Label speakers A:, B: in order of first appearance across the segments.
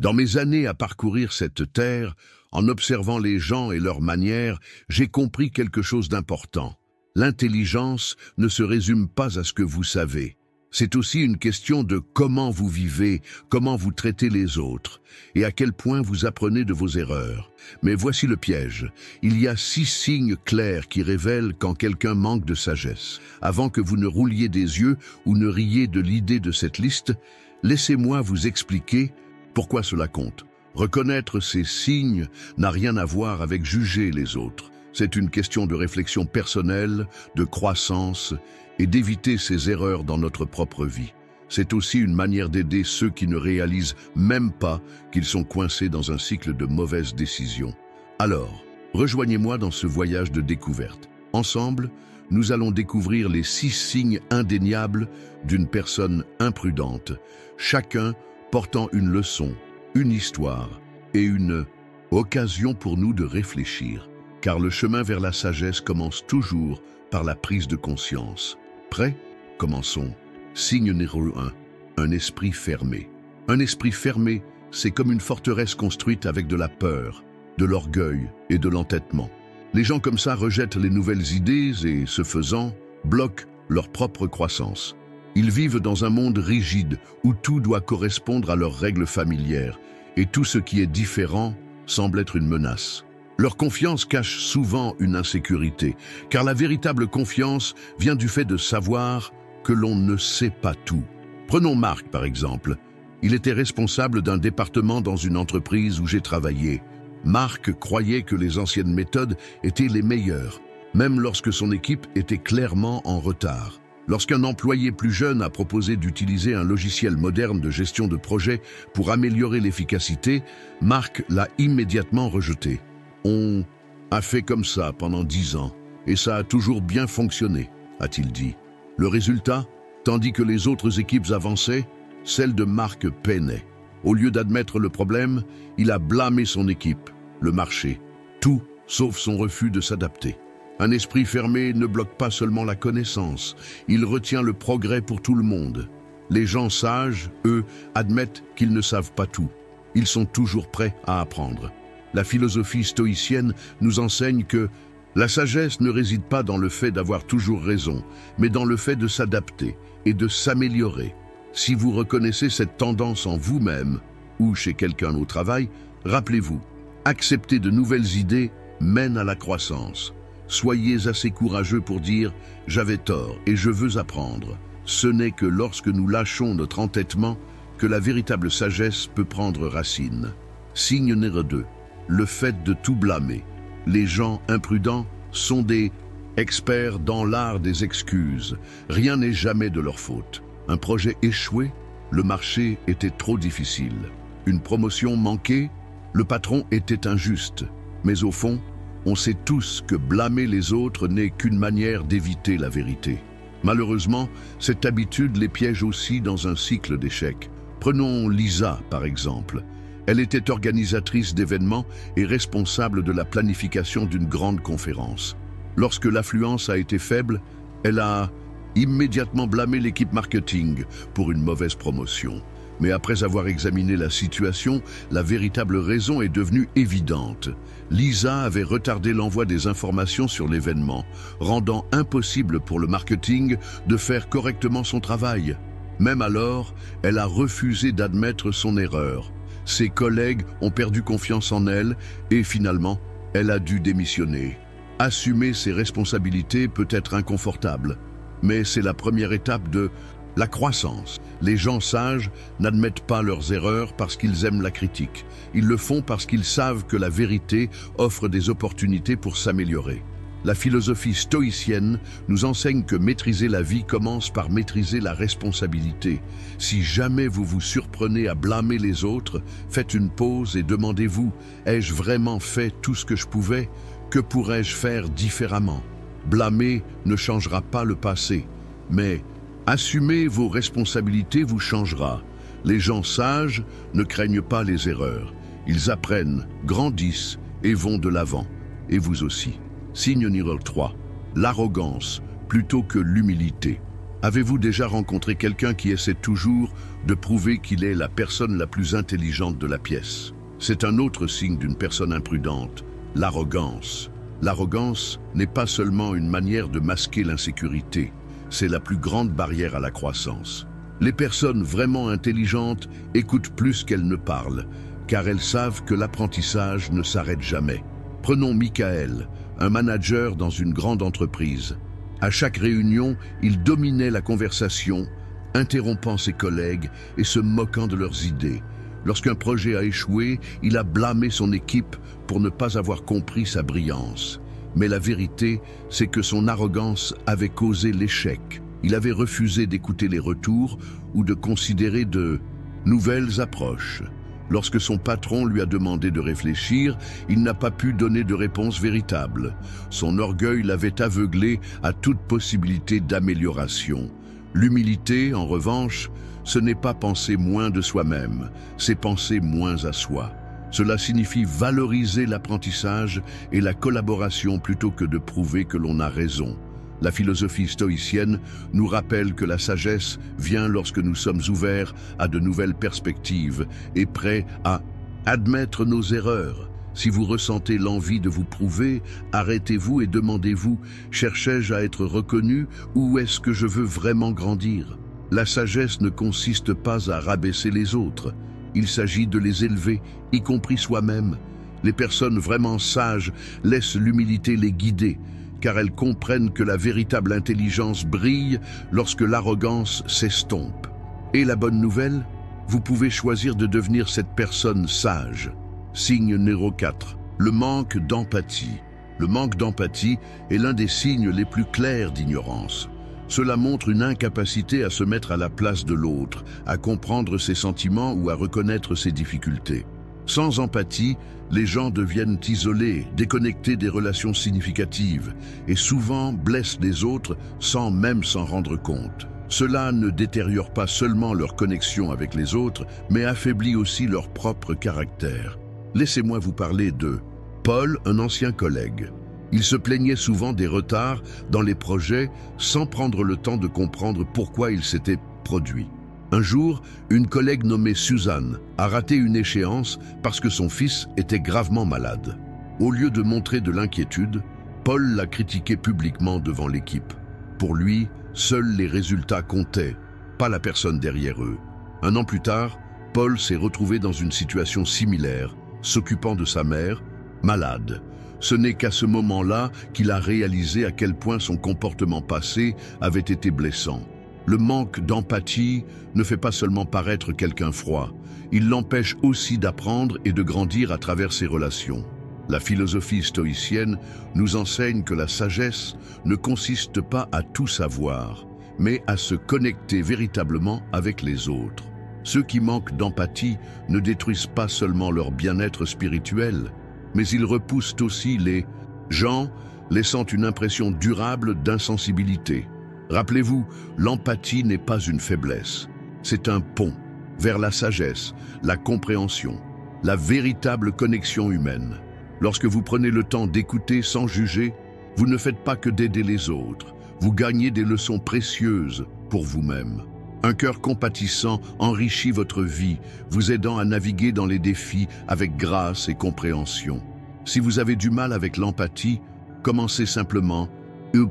A: Dans mes années à parcourir cette terre, en observant les gens et leurs manières, j'ai compris quelque chose d'important. L'intelligence ne se résume pas à ce que vous savez. C'est aussi une question de comment vous vivez, comment vous traitez les autres, et à quel point vous apprenez de vos erreurs. Mais voici le piège. Il y a 6 signes clairs qui révèlent quand quelqu'un manque de sagesse. Avant que vous ne rouliez des yeux ou ne riez de l'idée de cette liste, laissez-moi vous expliquer pourquoi cela compte. Reconnaître ces signes n'a rien à voir avec juger les autres. C'est une question de réflexion personnelle, de croissance et d'éviter ces erreurs dans notre propre vie. C'est aussi une manière d'aider ceux qui ne réalisent même pas qu'ils sont coincés dans un cycle de mauvaises décisions. Alors, rejoignez-moi dans ce voyage de découverte. Ensemble, nous allons découvrir les 6 signes indéniables d'une personne imprudente, chacun portant une leçon, une histoire et une occasion pour nous de réfléchir. Car le chemin vers la sagesse commence toujours par la prise de conscience. Prêts? Commençons. Signe numéro 1. Un esprit fermé. Un esprit fermé, c'est comme une forteresse construite avec de la peur, de l'orgueil et de l'entêtement. Les gens comme ça rejettent les nouvelles idées et, ce faisant, bloquent leur propre croissance. Ils vivent dans un monde rigide où tout doit correspondre à leurs règles familières et tout ce qui est différent semble être une menace. Leur confiance cache souvent une insécurité, car la véritable confiance vient du fait de savoir que l'on ne sait pas tout. Prenons Marc, par exemple. Il était responsable d'un département dans une entreprise où j'ai travaillé. Marc croyait que les anciennes méthodes étaient les meilleures, même lorsque son équipe était clairement en retard. Lorsqu'un employé plus jeune a proposé d'utiliser un logiciel moderne de gestion de projet pour améliorer l'efficacité, Marc l'a immédiatement rejeté. On a fait comme ça pendant 10 ans, et ça a toujours bien fonctionné, a-t-il dit. Le résultat, tandis que les autres équipes avançaient, celle de Marc peinait. Au lieu d'admettre le problème, il a blâmé son équipe, le marché, tout sauf son refus de s'adapter. Un esprit fermé ne bloque pas seulement la connaissance, il retient le progrès pour tout le monde. Les gens sages, eux, admettent qu'ils ne savent pas tout. Ils sont toujours prêts à apprendre. La philosophie stoïcienne nous enseigne que la sagesse ne réside pas dans le fait d'avoir toujours raison, mais dans le fait de s'adapter et de s'améliorer. Si vous reconnaissez cette tendance en vous-même ou chez quelqu'un au travail, rappelez-vous, accepter de nouvelles idées mène à la croissance. Soyez assez courageux pour dire « j'avais tort et je veux apprendre ». Ce n'est que lorsque nous lâchons notre entêtement que la véritable sagesse peut prendre racine. Signe numéro 2. Le fait de tout blâmer. Les gens imprudents sont des experts dans l'art des excuses. Rien n'est jamais de leur faute. Un projet échoué, le marché était trop difficile. Une promotion manquée, le patron était injuste. Mais au fond, on sait tous que blâmer les autres n'est qu'une manière d'éviter la vérité. Malheureusement, cette habitude les piège aussi dans un cycle d'échecs. Prenons Lisa, par exemple. Elle était organisatrice d'événements et responsable de la planification d'une grande conférence. Lorsque l'affluence a été faible, elle a immédiatement blâmé l'équipe marketing pour une mauvaise promotion. Mais après avoir examiné la situation, la véritable raison est devenue évidente. Lisa avait retardé l'envoi des informations sur l'événement, rendant impossible pour le marketing de faire correctement son travail. Même alors, elle a refusé d'admettre son erreur. Ses collègues ont perdu confiance en elle et finalement, elle a dû démissionner. Assumer ses responsabilités peut être inconfortable, mais c'est la première étape de la croissance. Les gens sages n'admettent pas leurs erreurs parce qu'ils aiment la critique. Ils le font parce qu'ils savent que la vérité offre des opportunités pour s'améliorer. La philosophie stoïcienne nous enseigne que maîtriser la vie commence par maîtriser la responsabilité. Si jamais vous vous surprenez à blâmer les autres, faites une pause et demandez-vous « Ai-je vraiment fait tout ce que je pouvais? Que pourrais-je faire différemment ?» Blâmer ne changera pas le passé, mais assumer vos responsabilités vous changera. Les gens sages ne craignent pas les erreurs. Ils apprennent, grandissent et vont de l'avant. Et vous aussi. Signe numéro 3. L'arrogance plutôt que l'humilité. Avez-vous déjà rencontré quelqu'un qui essaie toujours de prouver qu'il est la personne la plus intelligente de la pièce? C'est un autre signe d'une personne imprudente, l'arrogance. L'arrogance n'est pas seulement une manière de masquer l'insécurité, c'est la plus grande barrière à la croissance. Les personnes vraiment intelligentes écoutent plus qu'elles ne parlent, car elles savent que l'apprentissage ne s'arrête jamais. Prenons Michael, un manager dans une grande entreprise. À chaque réunion, il dominait la conversation, interrompant ses collègues et se moquant de leurs idées. Lorsqu'un projet a échoué, il a blâmé son équipe pour ne pas avoir compris sa brillance. Mais la vérité, c'est que son arrogance avait causé l'échec. Il avait refusé d'écouter les retours ou de considérer de nouvelles approches. Lorsque son patron lui a demandé de réfléchir, il n'a pas pu donner de réponse véritable. Son orgueil l'avait aveuglé à toute possibilité d'amélioration. L'humilité, en revanche, ce n'est pas penser moins de soi-même, c'est penser moins à soi. Cela signifie valoriser l'apprentissage et la collaboration plutôt que de prouver que l'on a raison. La philosophie stoïcienne nous rappelle que la sagesse vient lorsque nous sommes ouverts à de nouvelles perspectives et prêts à admettre nos erreurs. Si vous ressentez l'envie de vous prouver, arrêtez-vous et demandez-vous, cherchais-je à être reconnu ou est-ce que je veux vraiment grandir? La sagesse ne consiste pas à rabaisser les autres, il s'agit de les élever, y compris soi-même. Les personnes vraiment sages laissent l'humilité les guider, car elles comprennent que la véritable intelligence brille lorsque l'arrogance s'estompe. Et la bonne nouvelle, vous pouvez choisir de devenir cette personne sage. Signe numéro 4, le manque d'empathie. Le manque d'empathie est l'un des signes les plus clairs d'ignorance. Cela montre une incapacité à se mettre à la place de l'autre, à comprendre ses sentiments ou à reconnaître ses difficultés. Sans empathie, les gens deviennent isolés, déconnectés des relations significatives et souvent blessent les autres sans même s'en rendre compte. Cela ne détériore pas seulement leur connexion avec les autres, mais affaiblit aussi leur propre caractère. Laissez-moi vous parler de Paul, un ancien collègue. Il se plaignait souvent des retards dans les projets sans prendre le temps de comprendre pourquoi ils s'étaient produits. Un jour, une collègue nommée Suzanne a raté une échéance parce que son fils était gravement malade. Au lieu de montrer de l'inquiétude, Paul l'a critiqué publiquement devant l'équipe. Pour lui, seuls les résultats comptaient, pas la personne derrière eux. Un an plus tard, Paul s'est retrouvé dans une situation similaire, s'occupant de sa mère, malade. Ce n'est qu'à ce moment-là qu'il a réalisé à quel point son comportement passé avait été blessant. Le manque d'empathie ne fait pas seulement paraître quelqu'un froid, il l'empêche aussi d'apprendre et de grandir à travers ses relations. La philosophie stoïcienne nous enseigne que la sagesse ne consiste pas à tout savoir, mais à se connecter véritablement avec les autres. Ceux qui manquent d'empathie ne détruisent pas seulement leur bien-être spirituel, mais ils repoussent aussi les gens, laissant une impression durable d'insensibilité. Rappelez-vous, l'empathie n'est pas une faiblesse, c'est un pont vers la sagesse, la compréhension, la véritable connexion humaine. Lorsque vous prenez le temps d'écouter sans juger, vous ne faites pas que d'aider les autres, vous gagnez des leçons précieuses pour vous-même. Un cœur compatissant enrichit votre vie, vous aidant à naviguer dans les défis avec grâce et compréhension. Si vous avez du mal avec l'empathie, commencez simplement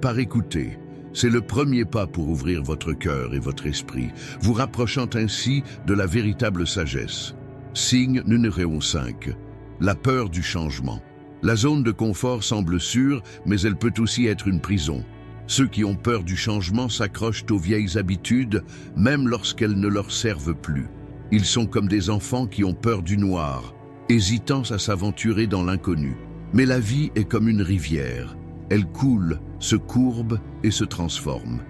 A: par écouter. C'est le premier pas pour ouvrir votre cœur et votre esprit, vous rapprochant ainsi de la véritable sagesse. Signe numéro 5. La peur du changement. La zone de confort semble sûre, mais elle peut aussi être une prison. Ceux qui ont peur du changement s'accrochent aux vieilles habitudes, même lorsqu'elles ne leur servent plus. Ils sont comme des enfants qui ont peur du noir, hésitant à s'aventurer dans l'inconnu. Mais la vie est comme une rivière. Elle coule, se courbe et se transforme.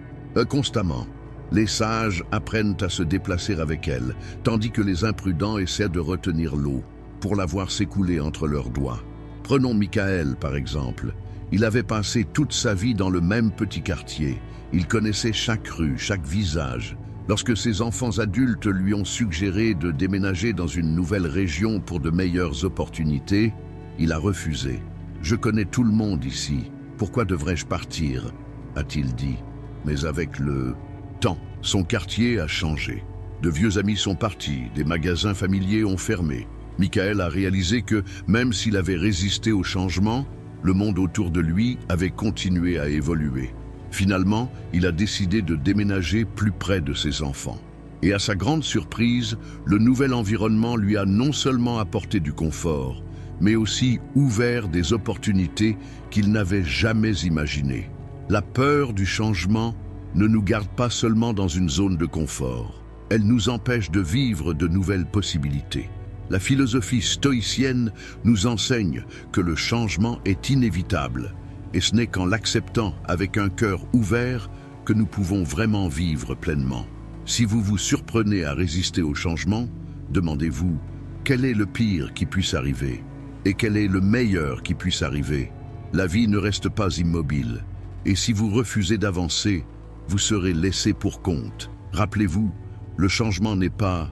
A: Constamment, les sages apprennent à se déplacer avec elle, tandis que les imprudents essaient de retenir l'eau pour la voir s'écouler entre leurs doigts. Prenons Michael par exemple. Il avait passé toute sa vie dans le même petit quartier. Il connaissait chaque rue, chaque visage. Lorsque ses enfants adultes lui ont suggéré de déménager dans une nouvelle région pour de meilleures opportunités, il a refusé. « Je connais tout le monde ici. Pourquoi devrais-je partir ?» a-t-il dit. Mais avec le temps, son quartier a changé. De vieux amis sont partis, des magasins familiers ont fermé. Michael a réalisé que, même s'il avait résisté au changement, le monde autour de lui avait continué à évoluer. Finalement, il a décidé de déménager plus près de ses enfants. Et à sa grande surprise, le nouvel environnement lui a non seulement apporté du confort, mais aussi ouvert des opportunités qu'il n'avait jamais imaginées. La peur du changement ne nous garde pas seulement dans une zone de confort. Elle nous empêche de vivre de nouvelles possibilités. La philosophie stoïcienne nous enseigne que le changement est inévitable, et ce n'est qu'en l'acceptant avec un cœur ouvert que nous pouvons vraiment vivre pleinement. Si vous vous surprenez à résister au changement, demandez-vous quel est le pire qui puisse arriver et quel est le meilleur qui puisse arriver. La vie ne reste pas immobile, et si vous refusez d'avancer, vous serez laissé pour compte. Rappelez-vous, le changement n'est pas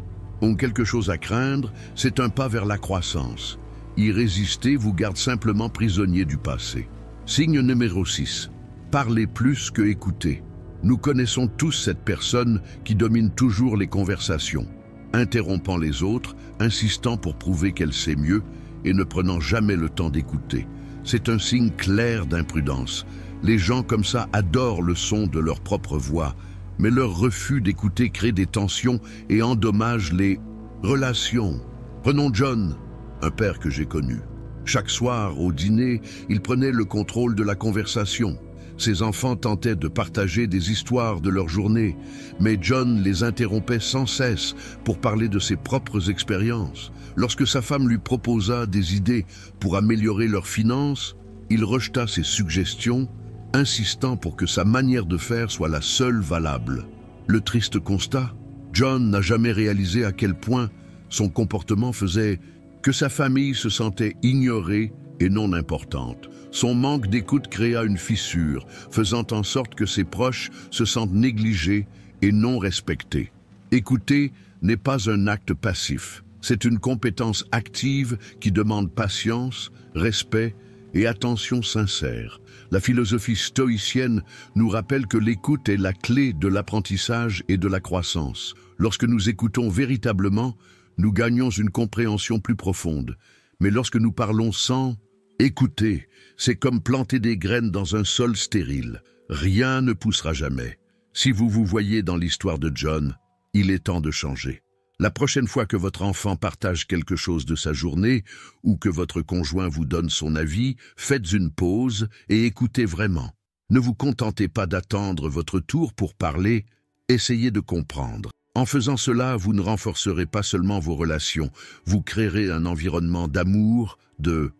A: quelque chose à craindre, c'est un pas vers la croissance. Y résister vous garde simplement prisonnier du passé. Signe numéro 6. Parlez plus que écoutez. Nous connaissons tous cette personne qui domine toujours les conversations, interrompant les autres, insistant pour prouver qu'elle sait mieux et ne prenant jamais le temps d'écouter. C'est un signe clair d'imprudence. Les gens comme ça adorent le son de leur propre voix, mais leur refus d'écouter crée des tensions et endommage les relations. Prenons John, un père que j'ai connu. Chaque soir, au dîner, il prenait le contrôle de la conversation. Ses enfants tentaient de partager des histoires de leur journée, mais John les interrompait sans cesse pour parler de ses propres expériences. Lorsque sa femme lui proposa des idées pour améliorer leurs finances, il rejeta ses suggestions, insistant pour que sa manière de faire soit la seule valable. Le triste constat, John n'a jamais réalisé à quel point son comportement faisait que sa famille se sentait ignorée et non importante. Son manque d'écoute créa une fissure, faisant en sorte que ses proches se sentent négligés et non respectés. Écouter n'est pas un acte passif, c'est une compétence active qui demande patience, respect et attention sincère. La philosophie stoïcienne nous rappelle que l'écoute est la clé de l'apprentissage et de la croissance. Lorsque nous écoutons véritablement, nous gagnons une compréhension plus profonde. Mais lorsque nous parlons sans écouter, c'est comme planter des graines dans un sol stérile. Rien ne poussera jamais. Si vous vous voyez dans l'histoire de John, il est temps de changer. La prochaine fois que votre enfant partage quelque chose de sa journée ou que votre conjoint vous donne son avis, faites une pause et écoutez vraiment. Ne vous contentez pas d'attendre votre tour pour parler, essayez de comprendre. En faisant cela, vous ne renforcerez pas seulement vos relations, vous créerez un environnement d'amour, de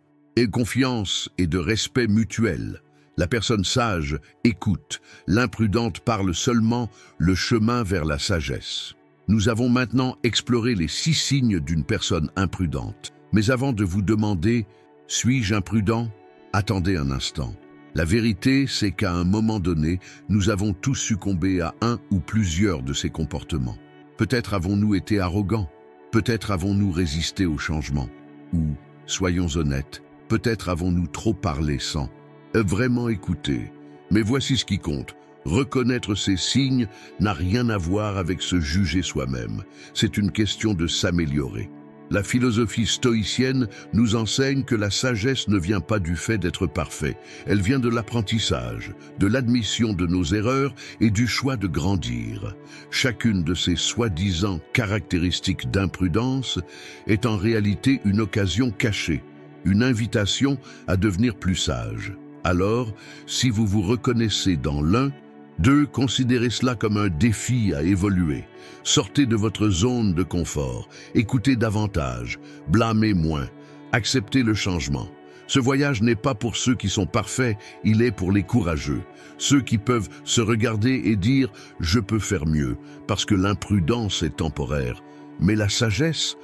A: confiance et de respect mutuel. La personne sage écoute, l'imprudente parle seulement, le chemin vers la sagesse. Nous avons maintenant exploré les 6 signes d'une personne imprudente. Mais avant de vous demander « Suis-je imprudent ?», attendez un instant. La vérité, c'est qu'à un moment donné, nous avons tous succombé à un ou plusieurs de ces comportements. Peut-être avons-nous été arrogants, peut-être avons-nous résisté au changement, ou, soyons honnêtes, peut-être avons-nous trop parlé sans vraiment écouter. Mais voici ce qui compte. Reconnaître ces signes n'a rien à voir avec se juger soi-même. C'est une question de s'améliorer. La philosophie stoïcienne nous enseigne que la sagesse ne vient pas du fait d'être parfait. Elle vient de l'apprentissage, de l'admission de nos erreurs et du choix de grandir. Chacune de ces soi-disant caractéristiques d'imprudence est en réalité une occasion cachée, une invitation à devenir plus sage. Alors, si vous vous reconnaissez dans l'un, 2. Considérez cela comme un défi à évoluer. Sortez de votre zone de confort, écoutez davantage, blâmez moins, acceptez le changement. Ce voyage n'est pas pour ceux qui sont parfaits, il est pour les courageux. Ceux qui peuvent se regarder et dire « je peux faire mieux » parce que l'imprudence est temporaire. Mais la sagesse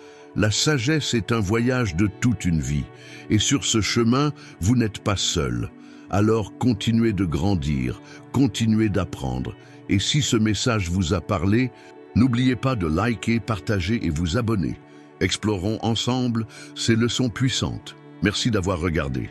A: est un voyage de toute une vie. Et sur ce chemin, vous n'êtes pas seul. Alors continuez de grandir, continuez d'apprendre. Et si ce message vous a parlé, n'oubliez pas de liker, partager et vous abonner. Explorons ensemble ces leçons puissantes. Merci d'avoir regardé.